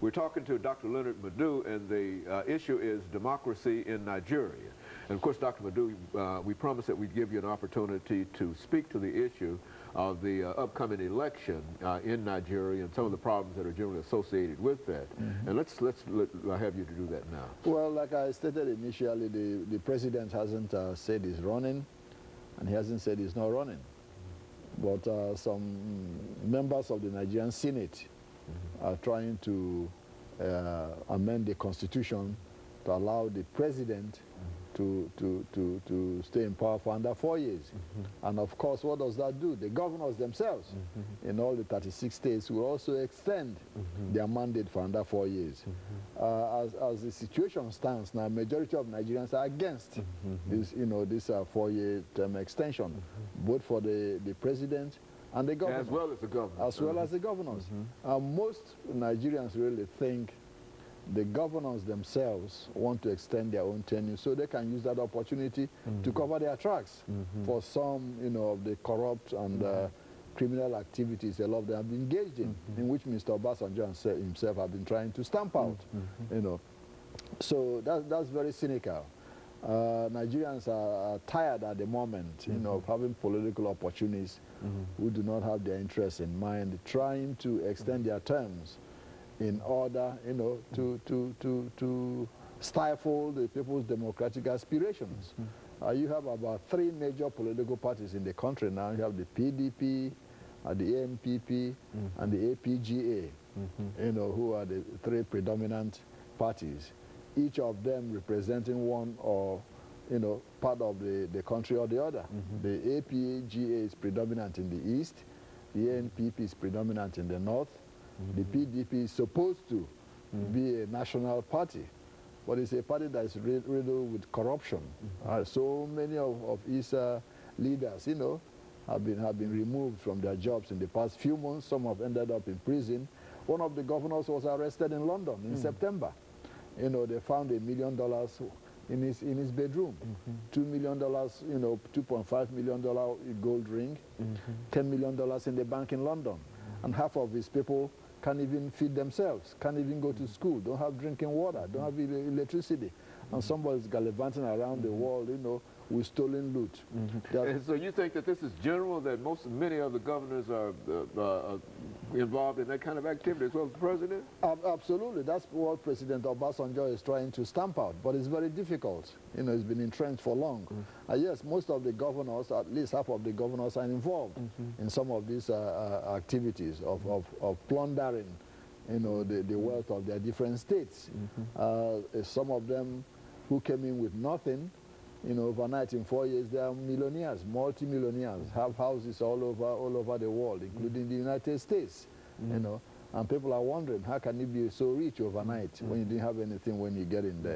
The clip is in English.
We're talking to Dr. LMadu, and the issue is democracy in Nigeria. And of course, Dr. LMadu, we promised that we'd give you an opportunity to speak to the issue of the upcoming election in Nigeria and some of the problems that are generally associated with that. And let's have you to do that now. Well, like I stated initially, the president hasn't said he's running, and he hasn't said he's not running. But some members of the Nigerian Senate are trying to amend the constitution to allow the president to stay in power for under 4 years. And of course, what does that do? The governors themselves in all the 36 states will also extend their mandate for under 4 years. As the situation stands now, majority of Nigerians are against this, this 4-year term extension, both for the president and the governor. As well as the governor. As well as the governors. Most Nigerians really think the governors themselves want to extend their own tenure so they can use that opportunity to cover their tracks for some, of the corrupt and criminal activities a lot of them have been engaged in which Mr. Obasanjo himself have been trying to stamp out, So that's very cynical. Nigerians are tired at the moment, of having political opportunists who do not have their interests in mind, trying to extend their terms in order, to stifle the people's democratic aspirations. You have about 3 major political parties in the country now. You have the PDP, the ANPP, and the APGA, who are the 3 predominant parties, each of them representing one or, part of the country or the other. The APGA is predominant in the east, the ANPP is predominant in the north, the PDP is supposed to be a national party, but it's a party that is riddled with corruption. So many of its leaders, have been removed from their jobs in the past few months. Some have ended up in prison. One of the governors was arrested in London in September. They found $1 million in his bedroom, $2 million, $2.5 million gold ring, $10 million in the bank in London, and half of his people can't even feed themselves, can't even go to school, don't have drinking water, don't have electricity, and somebody's gallivanting around the world, with stolen loot. And so you think that this is general, that many of the governors are involved in that kind of activity as well as the president? Absolutely. That's what President Obasanjo is trying to stamp out, but it's very difficult. It's been entrenched for long. Yes, most of the governors, at least half of the governors, are involved in some of these activities of plundering the wealth of their different states. Some of them who came in with nothing, overnight in 4 years, they are millionaires, multi-millionaires, have houses all over the world, including the United States, and people are wondering, how can you be so rich overnight when you didn't have anything when you get in there?